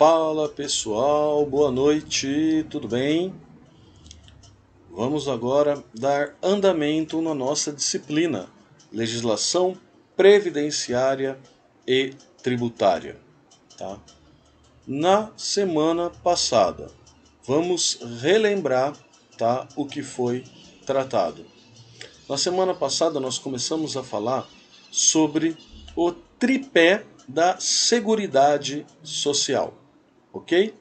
Fala pessoal, boa noite, tudo bem? Vamos agora dar andamento na nossa disciplina Legislação Previdenciária e Tributária. Tá? Na semana passada, vamos relembrar, tá, o que foi tratado. Na semana passada nós começamos a falar sobre o tripé da Seguridade Social, ok?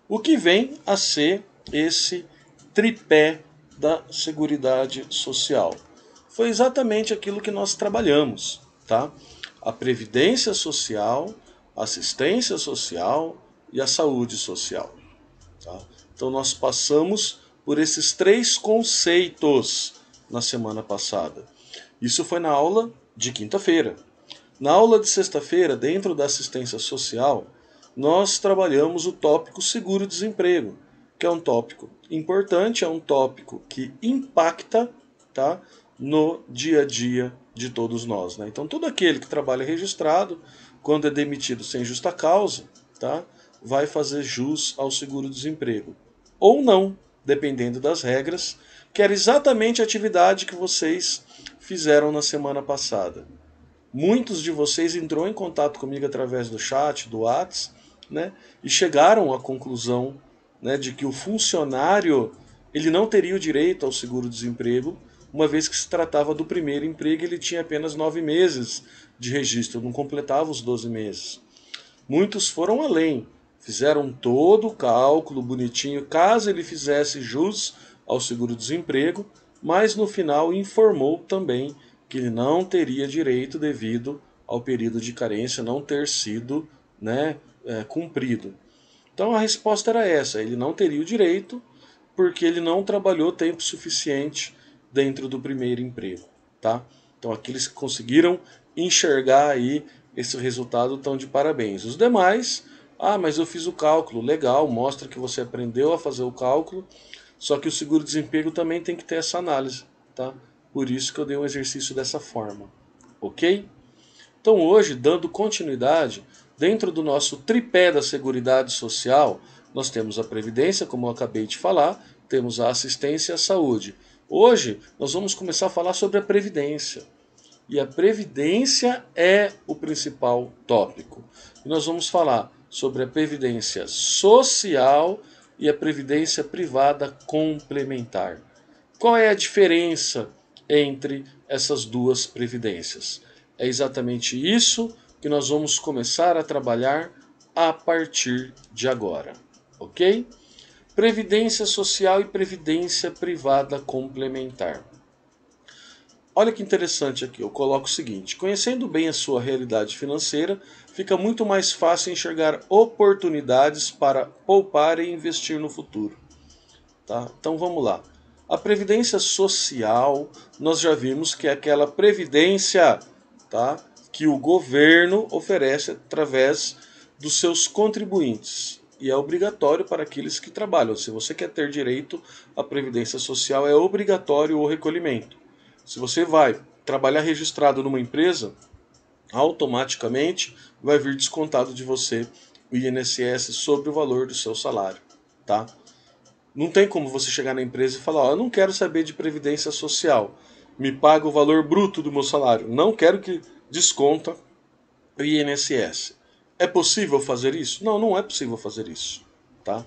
O que vem a ser esse tripé da Seguridade Social? Foi exatamente aquilo que nós trabalhamos, tá? A Previdência Social, a Assistência Social e a Saúde Social. Tá? Então nós passamos por esses três conceitos na semana passada. Isso foi na aula de quinta-feira. Na aula de sexta-feira, dentro da assistência social, nós trabalhamos o tópico seguro-desemprego, que é um tópico importante, é um tópico que impacta, tá, no dia a dia de todos nós. Né? Então, todo aquele que trabalha registrado, quando é demitido sem justa causa, tá, vai fazer jus ao seguro-desemprego. Ou não, dependendo das regras, que era exatamente a atividade que vocês fizeram na semana passada. Muitos de vocês entrou em contato comigo através do chat, do WhatsApp, né, e chegaram à conclusão, né, de que o funcionário ele não teria o direito ao seguro-desemprego, uma vez que se tratava do primeiro emprego, ele tinha apenas 9 meses de registro, não completava os 12 meses. Muitos foram além, fizeram todo o cálculo bonitinho, caso ele fizesse jus ao seguro-desemprego, mas no final informou também que ele não teria direito devido ao período de carência não ter sido, né, cumprido. Então a resposta era essa, ele não teria o direito porque ele não trabalhou tempo suficiente dentro do primeiro emprego. Tá? Então aqueles que conseguiram enxergar aí esse resultado estão de parabéns. Os demais, mas eu fiz o cálculo, legal, mostra que você aprendeu a fazer o cálculo, só que o seguro-desemprego também tem que ter essa análise. Tá? Por isso que eu dei um exercício dessa forma. Ok? Então hoje, dando continuidade, dentro do nosso tripé da Seguridade Social, nós temos a Previdência, como eu acabei de falar, temos a Assistência e a Saúde. Hoje nós vamos começar a falar sobre a Previdência. E a Previdência é o principal tópico. E nós vamos falar sobre a Previdência Social e a Previdência Privada Complementar. Qual é a diferença entre essas duas previdências? É exatamente isso que nós vamos começar a trabalhar a partir de agora, ok? Previdência Social e Previdência Privada Complementar. Olha que interessante aqui, eu coloco o seguinte: conhecendo bem a sua realidade financeira, fica muito mais fácil enxergar oportunidades para poupar e investir no futuro. Tá? Então vamos lá. A previdência social, nós já vimos que é aquela previdência, tá, que o governo oferece através dos seus contribuintes. E é obrigatório para aqueles que trabalham. Se você quer ter direito à previdência social, é obrigatório o recolhimento. Se você vai trabalhar registrado numa empresa, automaticamente vai vir descontado de você o INSS sobre o valor do seu salário. Tá? Não tem como você chegar na empresa e falar: eu não quero saber de previdência social, me paga o valor bruto do meu salário, não quero que desconta o INSS. É possível fazer isso? Não, não é possível fazer isso. Tá?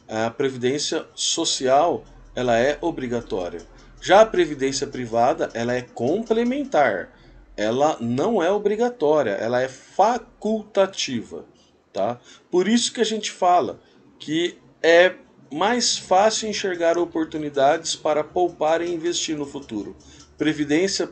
A previdência social ela é obrigatória. Já a previdência privada ela é complementar. Ela não é obrigatória, ela é facultativa. Tá? Por isso que a gente fala que é mais fácil enxergar oportunidades para poupar e investir no futuro. Previdência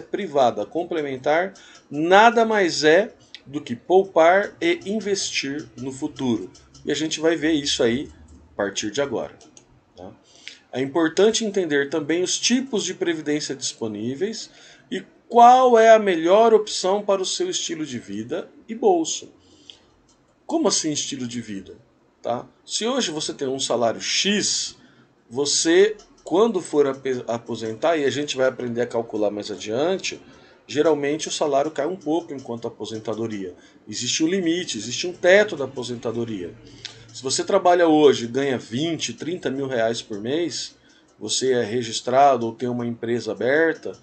privada complementar nada mais é do que poupar e investir no futuro. E a gente vai ver isso aí a partir de agora. Tá? É importante entender também os tipos de previdência disponíveis e qual é a melhor opção para o seu estilo de vida e bolso. Como assim estilo de vida? Tá? Se hoje você tem um salário X, você, quando for aposentar, e a gente vai aprender a calcular mais adiante, geralmente o salário cai um pouco enquanto a aposentadoria. Existe um limite, existe um teto da aposentadoria. Se você trabalha hoje e ganha 20, 30 mil reais por mês, você é registrado ou tem uma empresa aberta,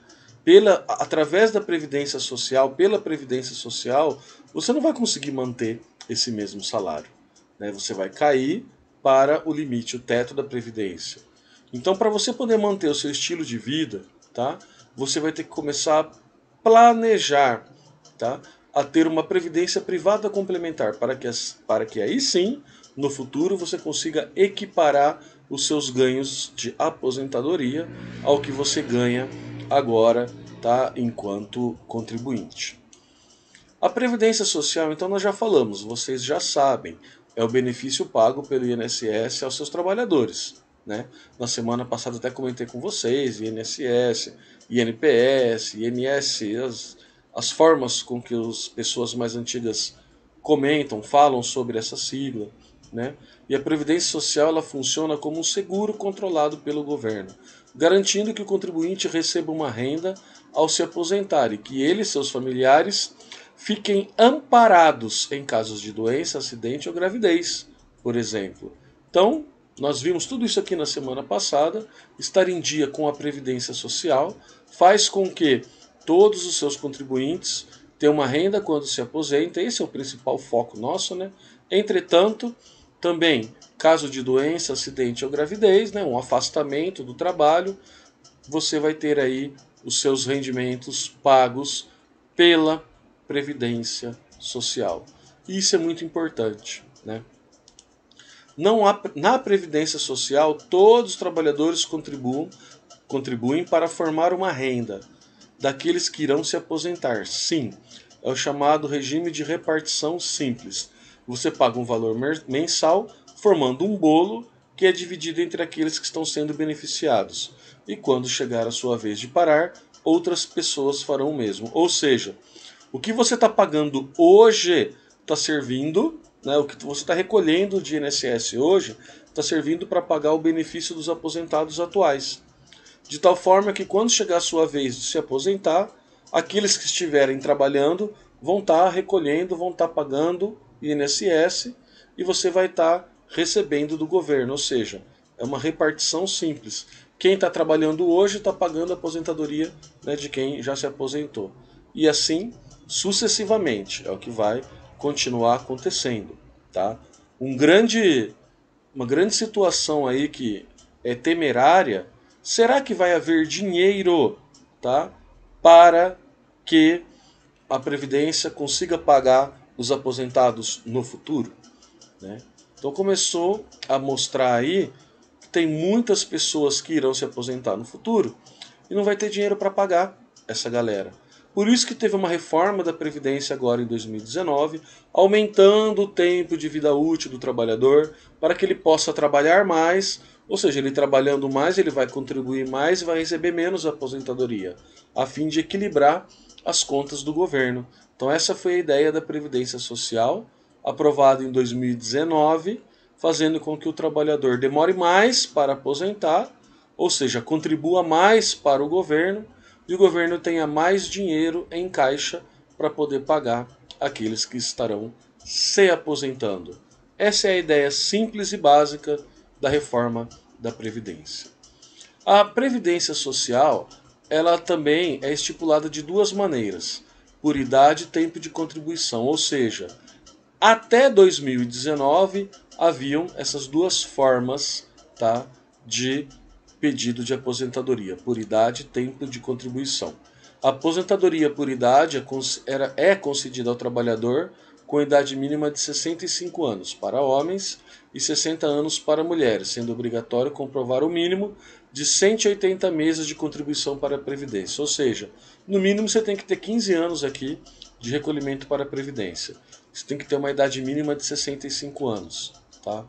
através da Previdência Social, pela Previdência Social, você não vai conseguir manter esse mesmo salário, né? Você vai cair para o limite, o teto da Previdência. Então, para você poder manter o seu estilo de vida, tá? Você vai ter que começar a planejar, tá? A ter uma previdência privada complementar, para que aí sim, no futuro, você consiga equiparar os seus ganhos de aposentadoria ao que você ganha agora, tá? Enquanto contribuinte. A Previdência Social, então, nós já falamos, vocês já sabem, é o benefício pago pelo INSS aos seus trabalhadores, né? Na semana passada até comentei com vocês, INSS, INPS, INS, as formas com que as pessoas mais antigas comentam, falam sobre essa sigla, né? E a Previdência Social ela funciona como um seguro controlado pelo governo, garantindo que o contribuinte receba uma renda ao se aposentar e que ele e seus familiares fiquem amparados em casos de doença, acidente ou gravidez, por exemplo. Então, nós vimos tudo isso aqui na semana passada. Estar em dia com a Previdência Social faz com que todos os seus contribuintes tenham uma renda quando se aposenta. Esse é o principal foco nosso, né? Entretanto, também, caso de doença, acidente ou gravidez, né, um afastamento do trabalho, você vai ter aí os seus rendimentos pagos pela Previdência Social. E isso é muito importante, né? Não há, na Previdência Social, todos os trabalhadores contribuem para formar uma renda daqueles que irão se aposentar. Sim, é o chamado regime de repartição simples. Você paga um valor mensal, formando um bolo que é dividido entre aqueles que estão sendo beneficiados. E quando chegar a sua vez de parar, outras pessoas farão o mesmo. Ou seja, o que você está pagando hoje está servindo, né, o que você está recolhendo de INSS hoje está servindo para pagar o benefício dos aposentados atuais. De tal forma que quando chegar a sua vez de se aposentar, aqueles que estiverem trabalhando vão estar recolhendo, vão estar pagando INSS e você vai estar recebendo do governo. Ou seja, é uma repartição simples. Quem está trabalhando hoje está pagando a aposentadoria, né, de quem já se aposentou. E assim sucessivamente é o que vai continuar acontecendo, tá? Uma grande situação aí que é temerária. Será que vai haver dinheiro, tá, para que a Previdência consiga pagar os aposentados no futuro, né? Então começou a mostrar aí que tem muitas pessoas que irão se aposentar no futuro e não vai ter dinheiro para pagar essa galera. Por isso que teve uma reforma da Previdência agora em 2019, aumentando o tempo de vida útil do trabalhador para que ele possa trabalhar mais, ou seja, ele trabalhando mais, ele vai contribuir mais e vai receber menos aposentadoria, a fim de equilibrar as contas do governo. Então essa foi a ideia da Previdência Social, aprovada em 2019, fazendo com que o trabalhador demore mais para aposentar, ou seja, contribua mais para o governo, e o governo tenha mais dinheiro em caixa para poder pagar aqueles que estarão se aposentando. Essa é a ideia simples e básica da reforma da Previdência. A Previdência Social, ela também é estipulada de duas maneiras: por idade e tempo de contribuição, ou seja, até 2019 haviam essas duas formas, tá, de pedido de aposentadoria, por idade e tempo de contribuição. A aposentadoria por idade é concedida ao trabalhador com idade mínima de 65 anos para homens e 60 anos para mulheres, sendo obrigatório comprovar o mínimo de 180 meses de contribuição para a Previdência. Ou seja, no mínimo você tem que ter 15 anos aqui de recolhimento para a Previdência. Você tem que ter uma idade mínima de 65 anos. Tá?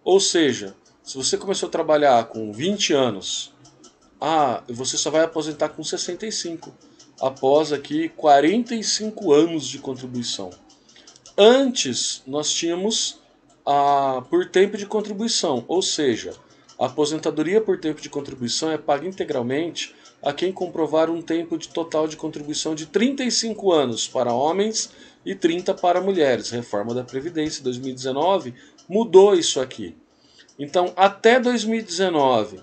Ou seja, se você começou a trabalhar com 20 anos, você só vai aposentar com 65, após aqui 45 anos de contribuição. Antes, nós tínhamos por tempo de contribuição, ou seja, a aposentadoria por tempo de contribuição é paga integralmente a quem comprovar um tempo de total de contribuição de 35 anos para homens e 30 para mulheres. Reforma da Previdência 2019 mudou isso aqui. Então, até 2019,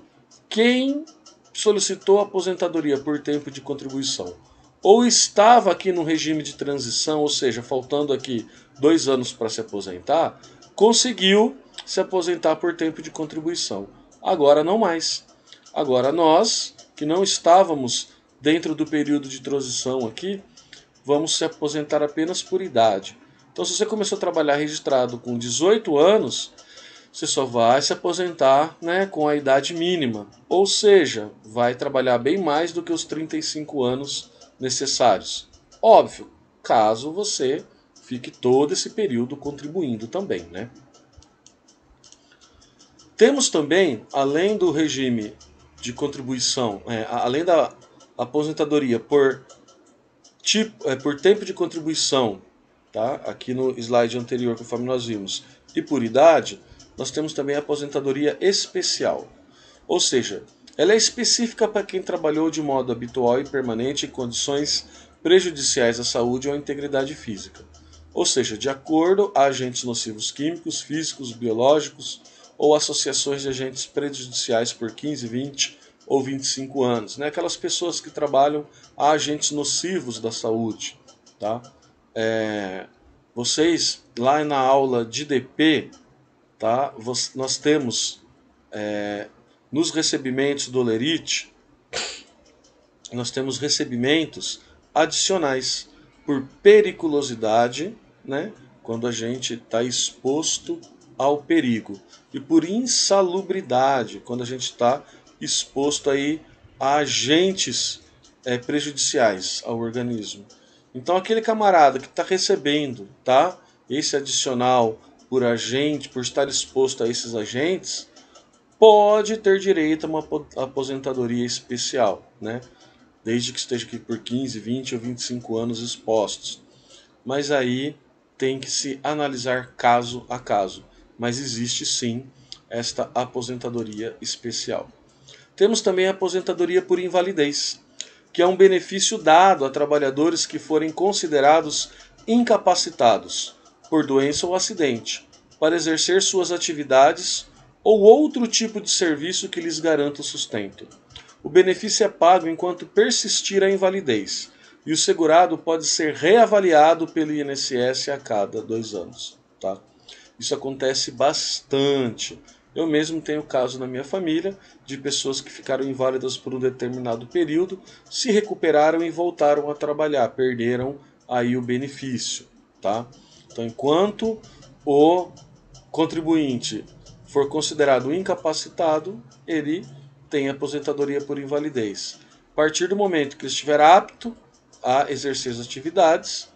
quem solicitou aposentadoria por tempo de contribuição ou estava aqui no regime de transição, ou seja, faltando aqui 2 anos para se aposentar, conseguiu se aposentar por tempo de contribuição. Agora não mais. Agora nós, que não estávamos dentro do período de transição aqui, vamos se aposentar apenas por idade. Então, se você começou a trabalhar registrado com 18 anos, você só vai se aposentar, né, com a idade mínima. Ou seja, vai trabalhar bem mais do que os 35 anos necessários. Óbvio, caso você fique todo esse período contribuindo também, né? Temos também, além do regime de contribuição, além da aposentadoria por tempo de contribuição, tá? Aqui no slide anterior, conforme nós vimos, e por idade, nós temos também a aposentadoria especial. Ou seja, ela é específica para quem trabalhou de modo habitual e permanente em condições prejudiciais à saúde ou à integridade física. Ou seja, de acordo a agentes nocivos químicos, físicos, biológicos ou associações de agentes prejudiciais por 15, 20 ou 25 anos. Né? Aquelas pessoas que trabalham a agentes nocivos da saúde. Tá? Vocês, lá na aula de DP, tá? Nós temos nos recebimentos do Olerite, nós temos recebimentos adicionais por periculosidade, né? Quando a gente está exposto ao perigo, e por insalubridade, quando a gente está exposto aí a agentes prejudiciais ao organismo. Então aquele camarada que está recebendo, tá, esse adicional por estar exposto a esses agentes, pode ter direito a uma aposentadoria especial, né? Desde que esteja aqui por 15, 20 ou 25 anos expostos. Mas aí tem que se analisar caso a caso. Mas existe sim esta aposentadoria especial. Temos também a aposentadoria por invalidez, que é um benefício dado a trabalhadores que forem considerados incapacitados por doença ou acidente para exercer suas atividades ou outro tipo de serviço que lhes garanta o sustento. O benefício é pago enquanto persistir a invalidez, e o segurado pode ser reavaliado pelo INSS a cada 2 anos. Tá? Isso acontece bastante. Eu mesmo tenho caso na minha família de pessoas que ficaram inválidas por um determinado período, se recuperaram e voltaram a trabalhar, perderam aí o benefício. Tá? Então, enquanto o contribuinte for considerado incapacitado, ele tem aposentadoria por invalidez. A partir do momento que ele estiver apto a exercer as atividades,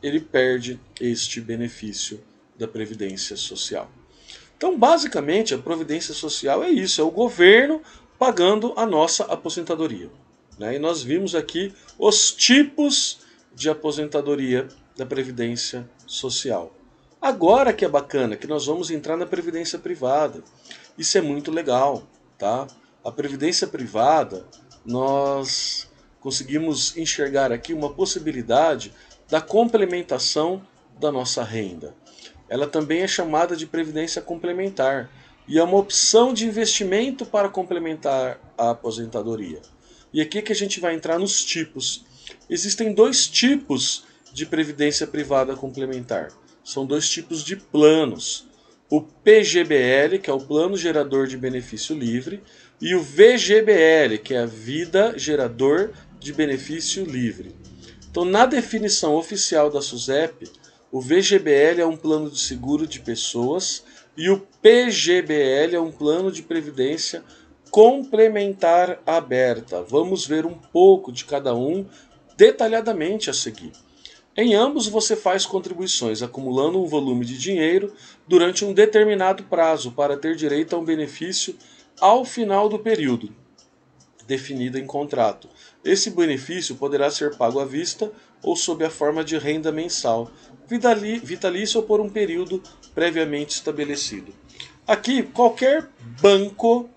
ele perde este benefício da Previdência Social. Então, basicamente, a Previdência Social é isso, é o governo pagando a nossa aposentadoria. Né? E nós vimos aqui os tipos de aposentadoria da Previdência Social. Agora que é bacana, que nós vamos entrar na Previdência Privada. Isso é muito legal, tá? A Previdência Privada, nós conseguimos enxergar aqui uma possibilidade da complementação da nossa renda. Ela também é chamada de Previdência Complementar e é uma opção de investimento para complementar a aposentadoria. E aqui que a gente vai entrar nos tipos. Existem 2 tipos de Previdência Privada Complementar. São 2 tipos de planos. O PGBL, que é o Plano Gerador de Benefício Livre, e o VGBL, que é a Vida Gerador de Benefício Livre. Então, na definição oficial da SUSEP, o VGBL é um plano de seguro de pessoas e o PGBL é um plano de previdência complementar aberta. Vamos ver um pouco de cada um detalhadamente a seguir. Em ambos você faz contribuições acumulando um volume de dinheiro durante um determinado prazo para ter direito a um benefício ao final do período definido em contrato. Esse benefício poderá ser pago à vista ou sob a forma de renda mensal, vitalícia ou por um período previamente estabelecido. Aqui, qualquer banco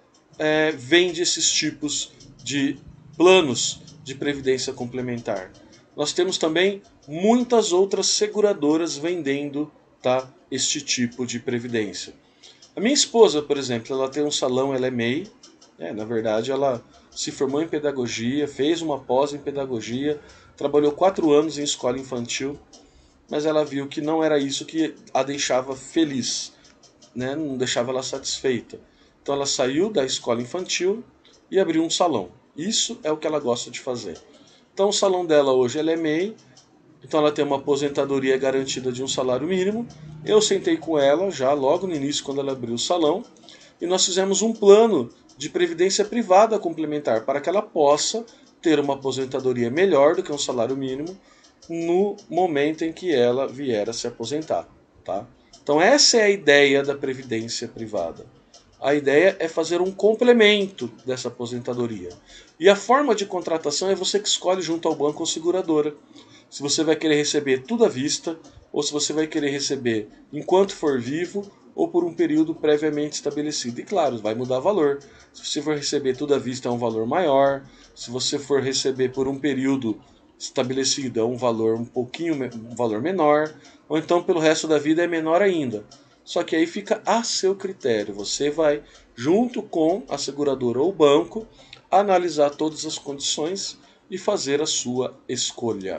vende esses tipos de planos de previdência complementar. Nós temos também muitas outras seguradoras vendendo, tá, este tipo de previdência. A minha esposa, por exemplo, ela tem um salão, ela é MEI, na verdade ela se formou em pedagogia, fez uma pós em pedagogia, trabalhou 4 anos em escola infantil, mas ela viu que não era isso que a deixava feliz, né? Não deixava ela satisfeita. Então ela saiu da escola infantil e abriu um salão. Isso é o que ela gosta de fazer. Então o salão dela hoje ela é MEI, então ela tem uma aposentadoria garantida de um salário mínimo. Eu sentei com ela já logo no início, quando ela abriu o salão, e nós fizemos um plano de previdência privada complementar para que ela possa ter uma aposentadoria melhor do que um salário mínimo no momento em que ela vier a se aposentar, tá? Então essa é a ideia da previdência privada. A ideia é fazer um complemento dessa aposentadoria. E a forma de contratação é você que escolhe junto ao banco ou seguradora. Se você vai querer receber tudo à vista, ou se você vai querer receber enquanto for vivo, ou por um período previamente estabelecido. E claro, vai mudar o valor. Se você for receber tudo à vista, é um valor maior. Se você for receber por um período estabelecido, é um valor um valor menor. Ou então pelo resto da vida é menor ainda. Só que aí fica a seu critério. Você vai, junto com a seguradora ou o banco, analisar todas as condições e fazer a sua escolha.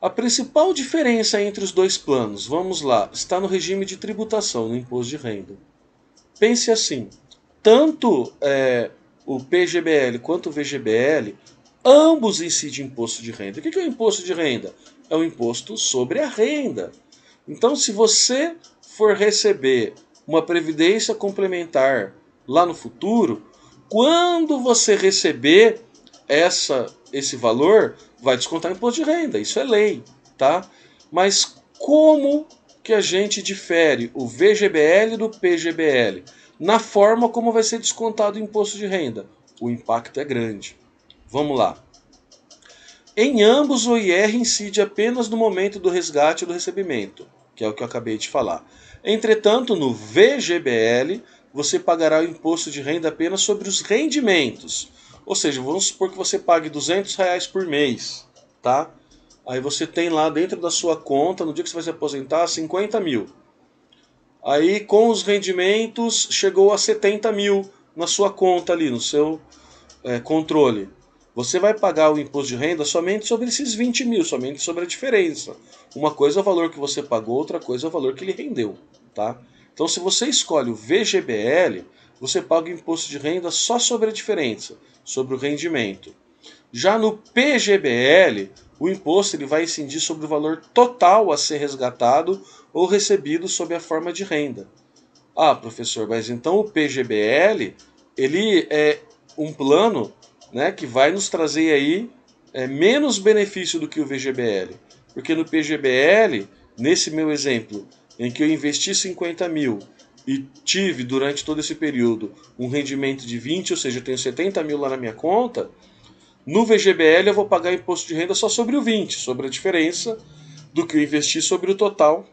A principal diferença entre os dois planos, vamos lá, está no regime de tributação, no imposto de renda. Pense assim, tanto o PGBL quanto o VGBL, ambos incidem imposto de renda. O que é o imposto de renda? É o imposto sobre a renda. Então, se você for receber uma previdência complementar lá no futuro, quando você receber esse valor, vai descontar imposto de renda, isso é lei, tá? Mas como que a gente difere o VGBL do PGBL? Na forma como vai ser descontado o imposto de renda. O impacto é grande. Vamos lá. Em ambos, o IR incide apenas no momento do resgate e do recebimento, que é o que eu acabei de falar. Entretanto, no VGBL, você pagará o imposto de renda apenas sobre os rendimentos. Ou seja, vamos supor que você pague R$200 por mês, tá? Aí você tem lá dentro da sua conta, no dia que você vai se aposentar, 50 mil. Aí com os rendimentos chegou a 70 mil na sua conta ali, no seu controle. Você vai pagar o imposto de renda somente sobre esses 20 mil, somente sobre a diferença. Uma coisa é o valor que você pagou, outra coisa é o valor que ele rendeu, tá? Então se você escolhe o VGBL, você paga o imposto de renda só sobre a diferença, sobre o rendimento. Já no PGBL, o imposto ele vai incidir sobre o valor total a ser resgatado ou recebido sob a forma de renda. Ah, professor, mas então o PGBL ele é um plano, né, que vai nos trazer aí menos benefício do que o VGBL. Porque no PGBL, nesse meu exemplo, em que eu investi 50 mil e tive durante todo esse período um rendimento de 20, ou seja, eu tenho 70 mil lá na minha conta, no VGBL eu vou pagar imposto de renda só sobre o 20, sobre a diferença do que eu investi sobre o total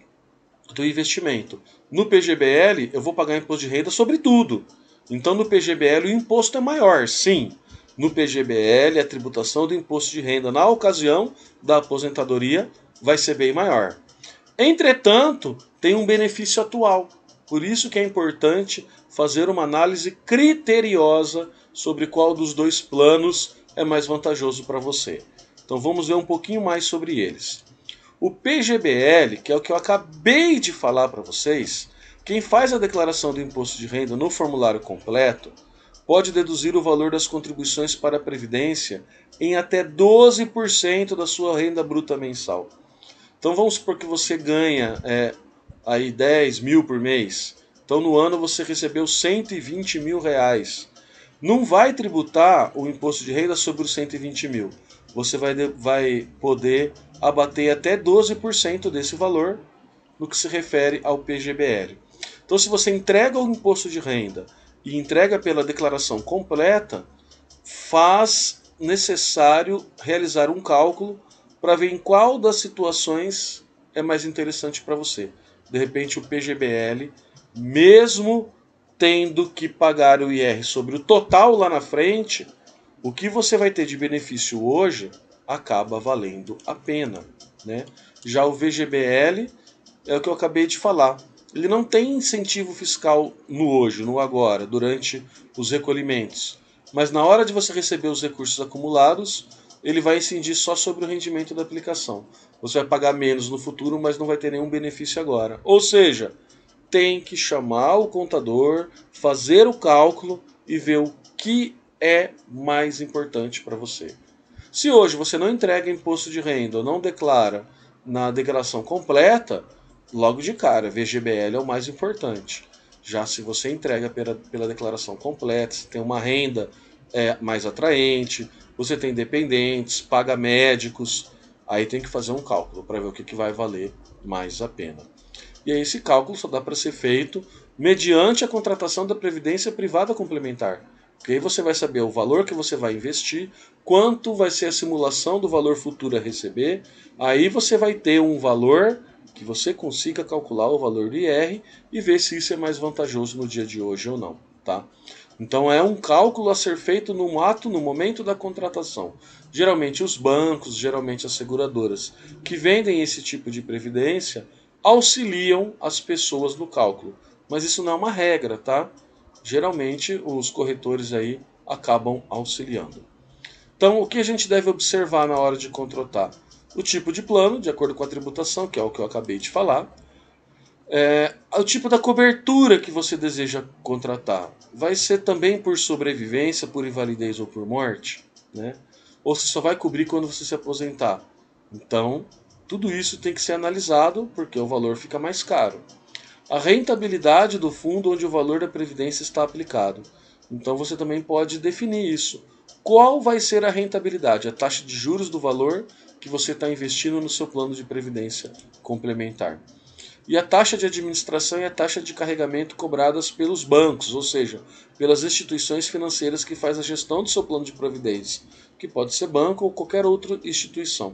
do investimento. No PGBL eu vou pagar imposto de renda sobre tudo. Então no PGBL o imposto é maior, sim. No PGBL a tributação do imposto de renda na ocasião da aposentadoria vai ser bem maior. Entretanto, tem um benefício atual. Por isso que é importante fazer uma análise criteriosa sobre qual dos dois planos é mais vantajoso para você. Então vamos ver um pouquinho mais sobre eles. O PGBL, que é o que eu acabei de falar para vocês, quem faz a declaração do imposto de renda no formulário completo pode deduzir o valor das contribuições para a Previdência em até 12% da sua renda bruta mensal. Então vamos supor que você ganha aí 10 mil por mês. Então no ano você recebeu 120 mil reais. Não vai tributar o imposto de renda sobre os 120 mil. Você vai poder abater até 12% desse valor no que se refere ao PGBL. Então se você entrega o imposto de renda e entrega pela declaração completa, faz necessário realizar um cálculo para ver em qual das situações é mais interessante para você. De repente o PGBL, mesmo tendo que pagar o IR sobre o total lá na frente, O que você vai ter de benefício hoje acaba valendo a pena, né? Já o VGBL é o que eu acabei de falar. Ele não tem incentivo fiscal no hoje, no agora, durante os recolhimentos. Mas na hora de você receber os recursos acumulados, ele vai incidir só sobre o rendimento da aplicação. Você vai pagar menos no futuro, mas não vai ter nenhum benefício agora. Ou seja, tem que chamar o contador, fazer o cálculo e ver o que é mais importante para você. Se hoje você não entrega imposto de renda ou não declara na declaração completa, logo de cara, VGBL é o mais importante. Já se você entrega pela declaração completa, você tem uma renda mais atraente, você tem dependentes, paga médicos, aí tem que fazer um cálculo para ver o que vai valer mais a pena. E aí esse cálculo só dá para ser feito mediante a contratação da previdência privada complementar. Porque aí você vai saber o valor que você vai investir, quanto vai ser a simulação do valor futuro a receber, aí você vai ter um valor que você consiga calcular o valor do IR e ver se isso é mais vantajoso no dia de hoje ou não, tá? Então é um cálculo a ser feito no ato, no momento da contratação. Geralmente os bancos, geralmente as seguradoras que vendem esse tipo de previdência auxiliam as pessoas no cálculo. Mas isso não é uma regra, tá? Geralmente os corretores aí acabam auxiliando. Então, o que a gente deve observar na hora de contratar? O tipo de plano, de acordo com a tributação, que é o que eu acabei de falar. O tipo da cobertura que você deseja contratar. Vai ser também por sobrevivência, por invalidez ou por morte? Né? Ou se só vai cobrir quando você se aposentar? Então, tudo isso tem que ser analisado, porque o valor fica mais caro. A rentabilidade do fundo onde o valor da previdência está aplicado. Então você também pode definir isso. Qual vai ser a rentabilidade? A taxa de juros do valor que você está investindo no seu plano de previdência complementar. E a taxa de administração e a taxa de carregamento cobradas pelos bancos, ou seja, pelas instituições financeiras que faz a gestão do seu plano de previdência, que pode ser banco ou qualquer outra instituição.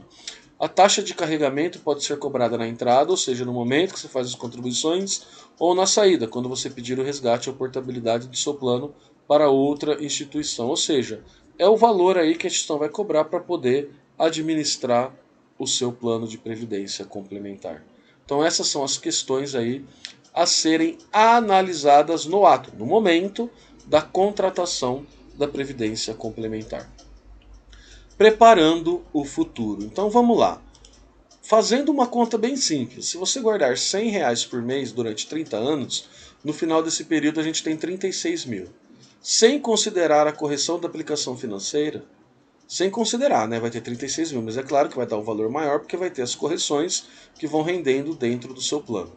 A taxa de carregamento pode ser cobrada na entrada, ou seja, no momento que você faz as contribuições, ou na saída, quando você pedir o resgate ou portabilidade do seu plano para outra instituição. Ou seja, é o valor aí que a instituição vai cobrar para poder administrar o seu plano de previdência complementar. Então essas são as questões aí a serem analisadas no ato, no momento da contratação da previdência complementar. Preparando o futuro. Então vamos lá. Fazendo uma conta bem simples, se você guardar R$ 100 por mês durante 30 anos, no final desse período a gente tem 36 mil. Sem considerar a correção da aplicação financeira, sem considerar, né? Vai ter 36 mil, mas é claro que vai dar um valor maior porque vai ter as correções que vão rendendo dentro do seu plano.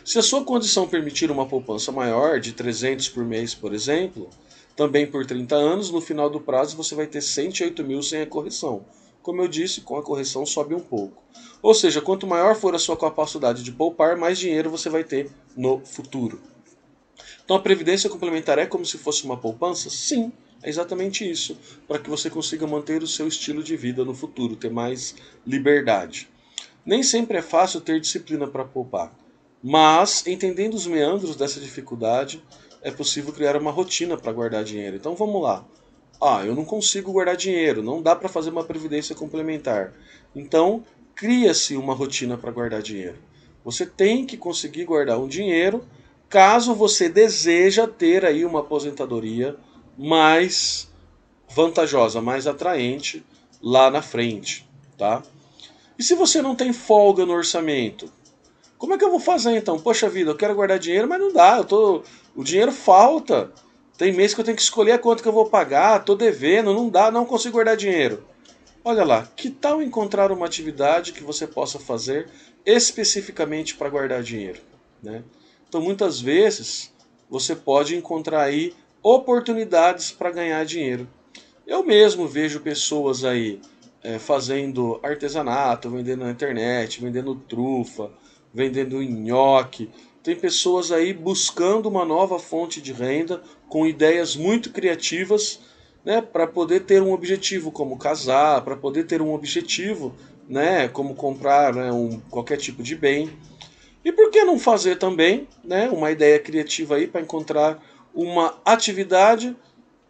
Se a sua condição permitir uma poupança maior, de 300 por mês, por exemplo, também por 30 anos, no final do prazo você vai ter 108 mil sem a correção. Como eu disse, com a correção sobe um pouco. Ou seja, quanto maior for a sua capacidade de poupar, mais dinheiro você vai ter no futuro. Então a previdência complementar é como se fosse uma poupança? Sim, é exatamente isso, para que você consiga manter o seu estilo de vida no futuro, ter mais liberdade. Nem sempre é fácil ter disciplina para poupar, mas entendendo os meandros dessa dificuldade, é possível criar uma rotina para guardar dinheiro. Então vamos lá. Eu não consigo guardar dinheiro, não dá para fazer uma previdência complementar. Então, cria-se uma rotina para guardar dinheiro. Você tem que conseguir guardar um dinheiro caso você deseja ter aí uma aposentadoria mais vantajosa, mais atraente lá na frente, tá? E se você não tem folga no orçamento? Como é que eu vou fazer então? Poxa vida, eu quero guardar dinheiro, mas não dá, o dinheiro falta. Tem mês que eu tenho que escolher a quanto que eu vou pagar, tô devendo, não dá, não consigo guardar dinheiro. Olha lá, que tal encontrar uma atividade que você possa fazer especificamente para guardar dinheiro, né? Então muitas vezes você pode encontrar aí oportunidades para ganhar dinheiro. Eu mesmo vejo pessoas aí fazendo artesanato, vendendo na internet, vendendo trufa, vendendo nhoque. Tem pessoas aí buscando uma nova fonte de renda com ideias muito criativas, né, para poder ter um objetivo como casar, para poder ter um objetivo, né, como comprar, né, qualquer tipo de bem. E por que não fazer também, né, uma ideia criativa aí para encontrar uma atividade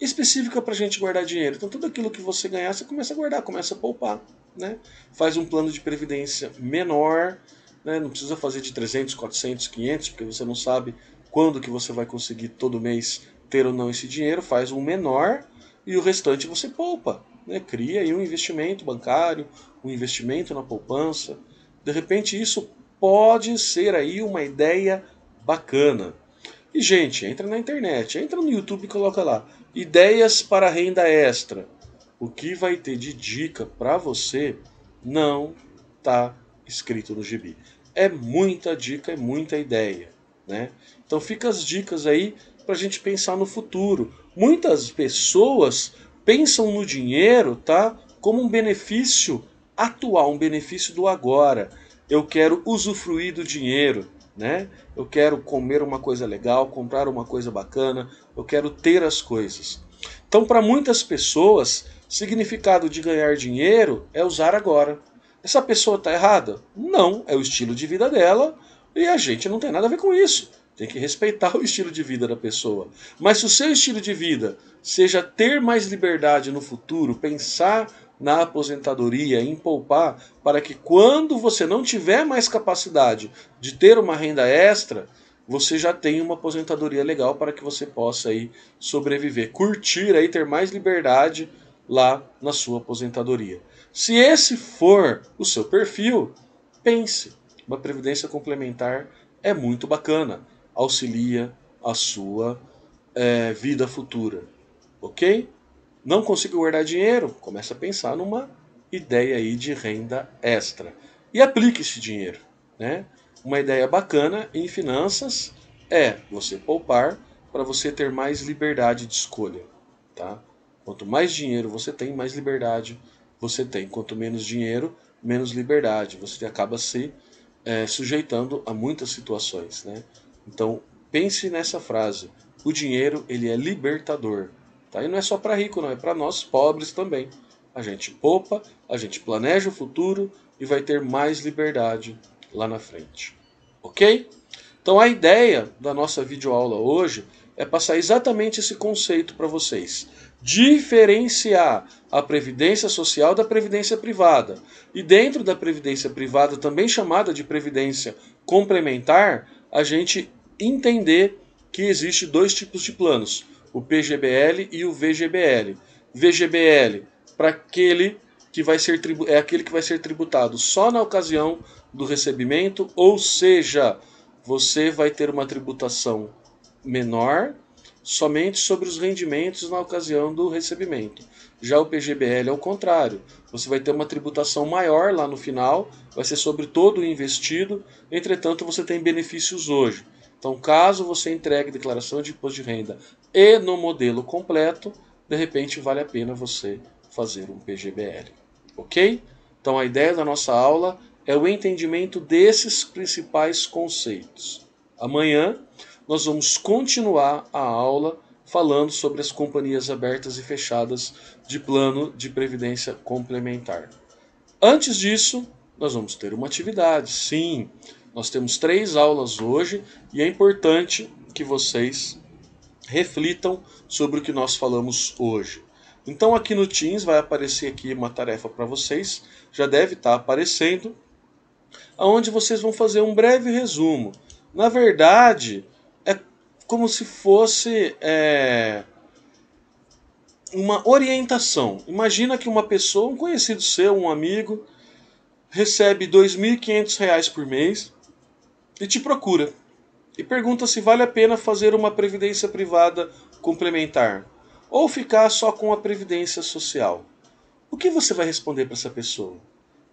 específica para a gente guardar dinheiro. Então tudo aquilo que você ganhar, você começa a guardar, começa a poupar, né? Faz um plano de previdência menor, né? Não precisa fazer de 300, 400, 500, porque você não sabe quando que você vai conseguir todo mês ter ou não esse dinheiro. Faz um menor e o restante você poupa, né? Cria aí um investimento bancário, um investimento na poupança. De repente isso pode ser aí uma ideia bacana. E, gente, entra na internet, entra no YouTube e coloca lá: ideias para renda extra. O que vai ter de dica para você não tá escrito no gibi. É muita dica, é muita ideia, né? Então fica as dicas aí para a gente pensar no futuro. Muitas pessoas pensam no dinheiro, tá, como um benefício atual, um benefício do agora. Eu quero usufruir do dinheiro, né? Eu quero comer uma coisa legal, comprar uma coisa bacana, eu quero ter as coisas. Então, para muitas pessoas, significado de ganhar dinheiro é usar agora. Essa pessoa está errada? Não, é o estilo de vida dela e a gente não tem nada a ver com isso. Tem que respeitar o estilo de vida da pessoa. Mas se o seu estilo de vida seja ter mais liberdade no futuro, pensar na aposentadoria, em poupar, para que quando você não tiver mais capacidade de ter uma renda extra, você já tem uma aposentadoria legal para que você possa aí sobreviver, curtir aí, ter mais liberdade lá na sua aposentadoria. Se esse for o seu perfil, pense, uma previdência complementar é muito bacana, auxilia a sua vida futura, ok? Não consigo guardar dinheiro? Comece a pensar numa ideia aí de renda extra. E aplique esse dinheiro, né? Uma ideia bacana em finanças é você poupar para você ter mais liberdade de escolha, tá? Quanto mais dinheiro você tem, mais liberdade você tem. Quanto menos dinheiro, menos liberdade. Você acaba se sujeitando a muitas situações, né? Então pense nessa frase: o dinheiro ele é libertador. Tá? E não é só para rico, não, é para nós pobres também. A gente poupa, a gente planeja o futuro e vai ter mais liberdade lá na frente. Ok? Então a ideia da nossa videoaula hoje é passar exatamente esse conceito para vocês. Diferenciar a previdência social da previdência privada. E dentro da previdência privada, também chamada de previdência complementar, a gente entender que existe dois tipos de planos: o PGBL e o VGBL. VGBL para aquele que vai ser é aquele que vai ser tributado só na ocasião do recebimento, ou seja, você vai ter uma tributação menor somente sobre os rendimentos na ocasião do recebimento. Já o PGBL é o contrário. Você vai ter uma tributação maior lá no final, vai ser sobre todo o investido, entretanto você tem benefícios hoje. Então, caso você entregue declaração de imposto de renda e no modelo completo, de repente vale a pena você fazer um PGBL. Ok? Então, a ideia da nossa aula é o entendimento desses principais conceitos. Amanhã nós vamos continuar a aula falando sobre as companhias abertas e fechadas de plano de previdência complementar. Antes disso, nós vamos ter uma atividade. Sim, nós temos 3 aulas hoje e é importante que vocês reflitam sobre o que nós falamos hoje. Então aqui no Teams vai aparecer aqui uma tarefa para vocês, já deve estar aparecendo, onde vocês vão fazer um breve resumo. Na verdade, é como se fosse uma orientação. Imagina que uma pessoa, um conhecido seu, um amigo, recebe R$ 2.500 por mês e te procura e pergunta se vale a pena fazer uma previdência privada complementar ou ficar só com a previdência social. O que você vai responder para essa pessoa?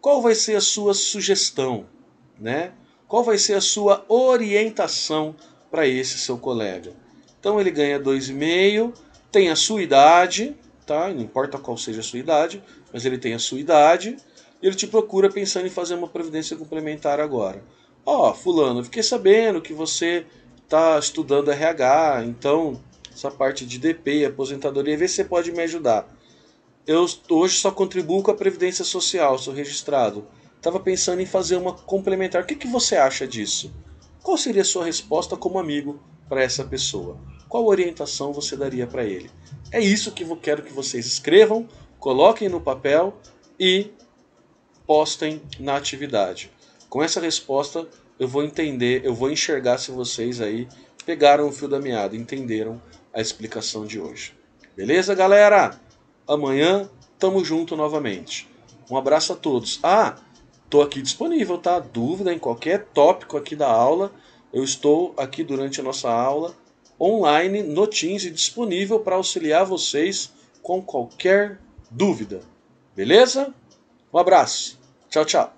Qual vai ser a sua sugestão, né? Qual vai ser a sua orientação para esse seu colega? Então ele ganha 2,5, tem a sua idade, tá? Não importa qual seja a sua idade, mas ele tem a sua idade e ele te procura pensando em fazer uma previdência complementar agora. Ó, fulano, fiquei sabendo que você está estudando RH, então essa parte de DP, aposentadoria, vê se você pode me ajudar. Eu hoje só contribuo com a Previdência Social, sou registrado. Estava pensando em fazer uma complementar. O que você acha disso? qual seria a sua resposta como amigo para essa pessoa? Qual orientação você daria para ele? É isso que eu quero que vocês escrevam, coloquem no papel e postem na atividade. Com essa resposta eu vou entender, eu vou enxergar se vocês aí pegaram o fio da meada, entenderam a explicação de hoje. Beleza, galera? Amanhã tamo junto novamente. Um abraço a todos. Tô aqui disponível, tá? Dúvida em qualquer tópico aqui da aula, eu estou aqui durante a nossa aula online no Teams e disponível para auxiliar vocês com qualquer dúvida. Beleza? Um abraço. Tchau, tchau.